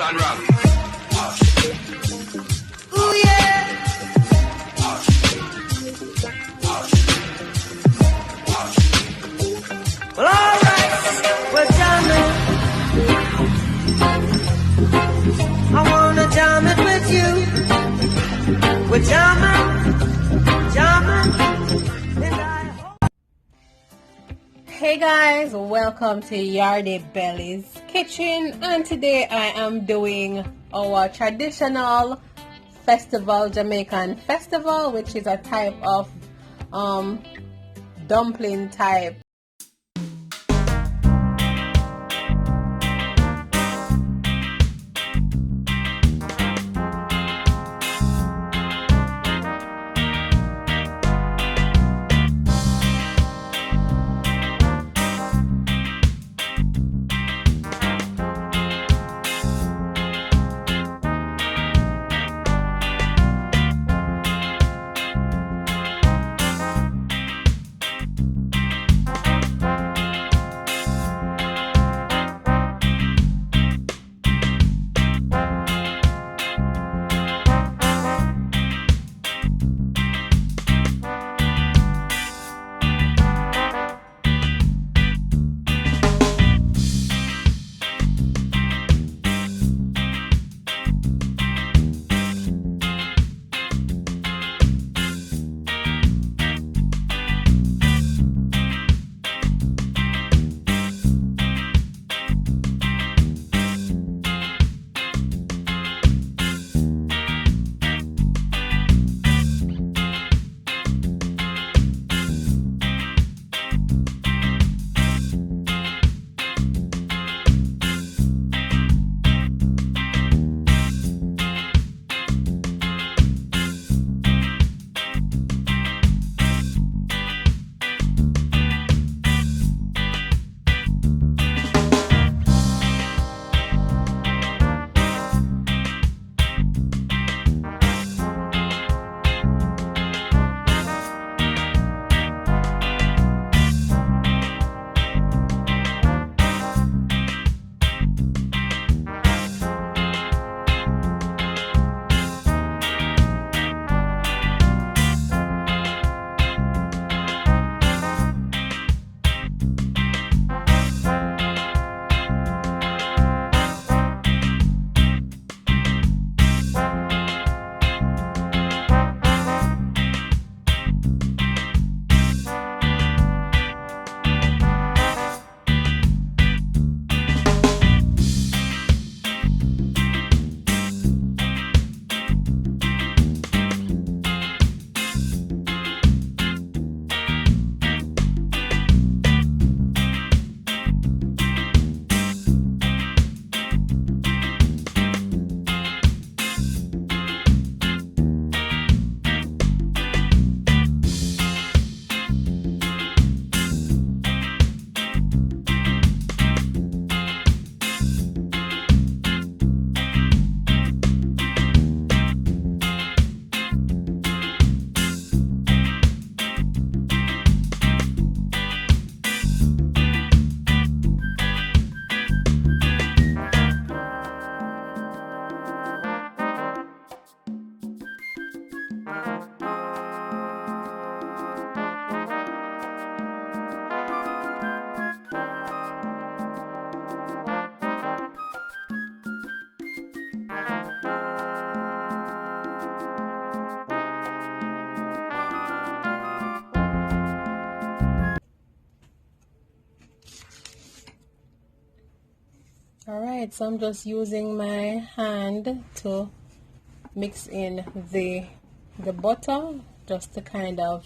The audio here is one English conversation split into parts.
and rock. Ooh yeah. Well, alright, we're jamming. I wanna jam it with you. We're jamming, jamming. Hey guys, welcome to Yardie Belly's Kitchen, and today I am doing our traditional festival, Jamaican festival, which is a type of dumpling type. Alright, so I'm just using my hand to mix in the butter, just to kind of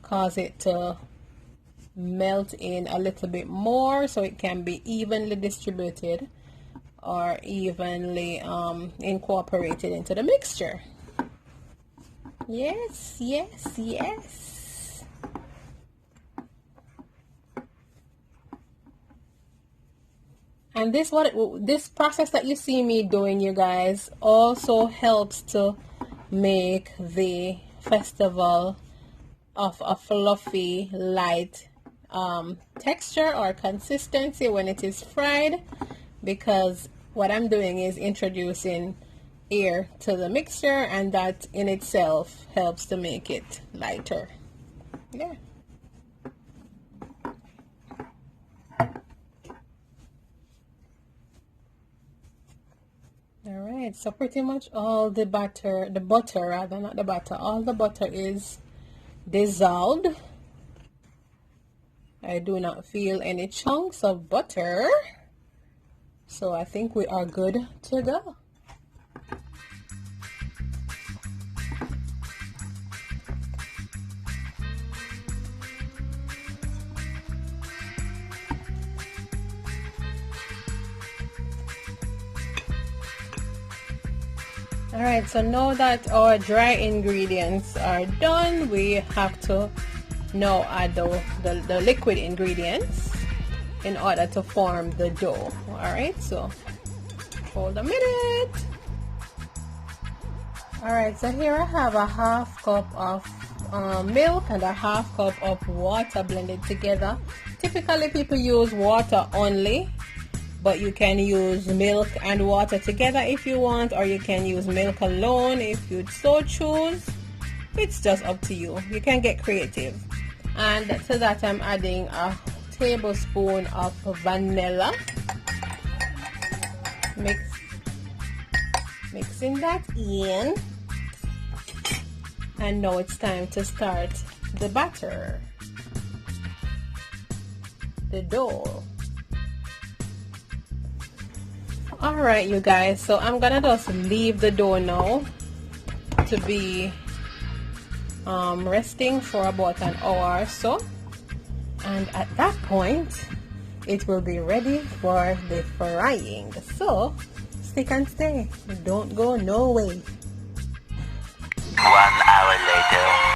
cause it to melt in a little bit more so it can be evenly distributed or evenly incorporated into the mixture. Yes, yes, yes. And this process that you see me doing, you guys, also helps to make the festival of a fluffy, light texture or consistency when it is fried, because what I'm doing is introducing air to the mixture, and that in itself helps to make it lighter. Yeah. Alright, so pretty much all the butter, rather, not the butter, all the butter is dissolved. I do not feel any chunks of butter, so I think we are good to go. Alright, so now that our dry ingredients are done, we have to now add the liquid ingredients in order to form the dough. Alright, so hold a minute. Alright, so here I have a half cup of milk and a half cup of water blended together. Typically people use water only, but you can use milk and water together if you want, or you can use milk alone if you so choose. It's just up to you. You can get creative. And to that I'm adding a tablespoon of vanilla. Mixing that in. And now it's time to start the batter, the dough. Alright you guys, so I'm gonna just leave the dough now to be resting for about an hour or so, and at that point it will be ready for the frying. So stick and stay, don't go no way. 1 hour later.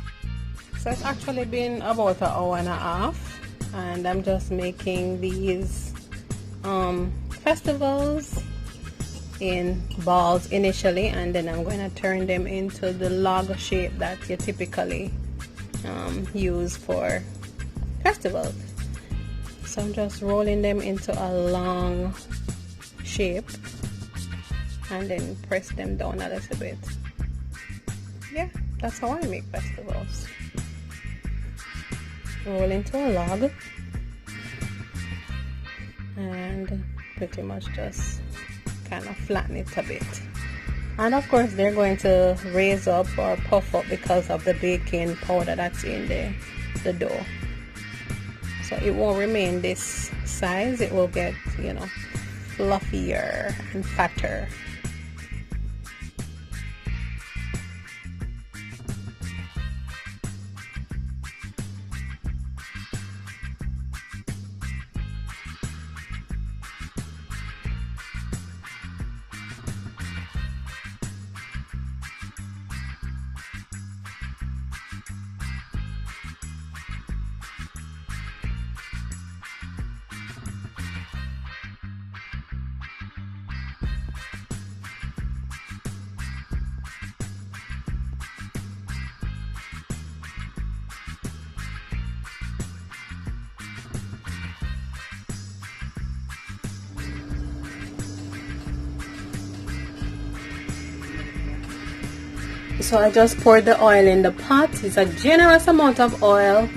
So it's actually been about an hour and a half, and I'm just making these festivals in balls initially, and then I'm going to turn them into the log shape that you typically use for festivals. So I'm just rolling them into a long shape and then press them down a little bit. Yeah, that's how I make festivals. Roll into a log and pretty much just kind of flatten it a bit. And of course they're going to raise up or puff up because of the baking powder that's in the dough. So it won't remain this size, it will get, you know, fluffier and fatter. So I just poured the oil in the pot. It's a generous amount of oil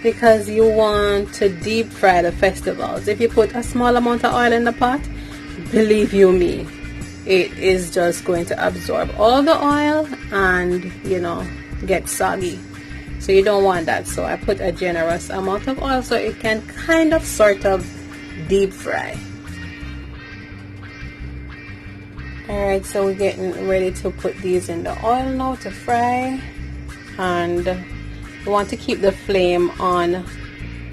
because you want to deep fry the festivals. If you put a small amount of oil in the pot, believe you me, it is just going to absorb all the oil and, you know, get soggy. So you don't want that. So I put a generous amount of oil so it can kind of sort of deep fry. Alright, so we're getting ready to put these in the oil now to fry, and we want to keep the flame on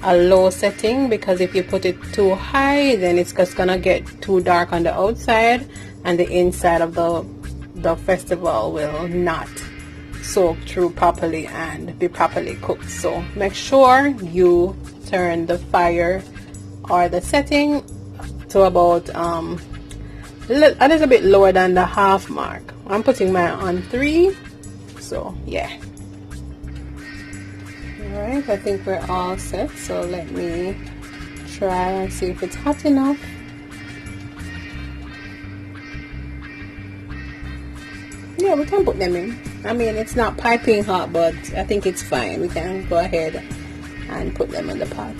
a low setting because if you put it too high then it's just gonna get too dark on the outside and the inside of the festival will not soak through properly and be properly cooked. So make sure you turn the fire or the setting to about a little bit lower than the half mark. I'm putting mine on 3, so yeah. Alright, I think we're all set, so let me try and see if it's hot enough. yeah, we can put them in. I mean, it's not piping hot, but I think it's fine. We can go ahead and put them in the pot.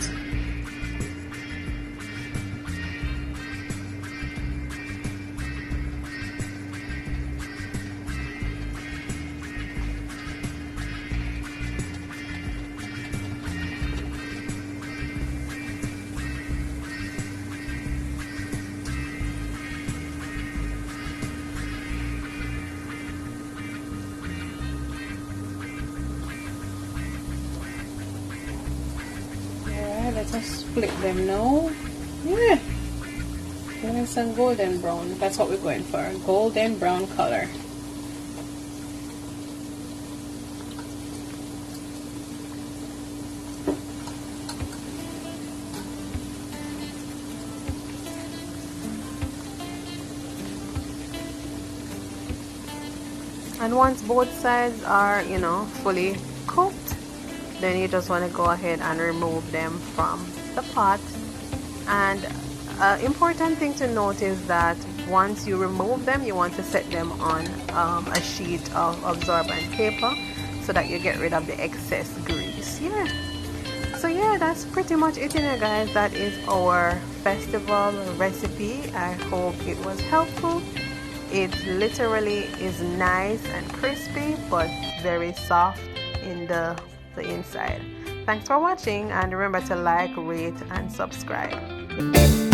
Let us flip them now. Yeah, getting some golden brown. That's what we're going for, golden brown color. And once both sides are, you know, fully cooked, then you just want to go ahead and remove them from the pot. And important thing to note is that once you remove them, you want to set them on a sheet of absorbent paper so that you get rid of the excess grease. Yeah, so yeah, that's pretty much it, you know, guys. That is our festival recipe. I hope it was helpful. It literally is nice and crispy, but very soft in the inside. Thanks for watching, and remember to like, rate, and subscribe.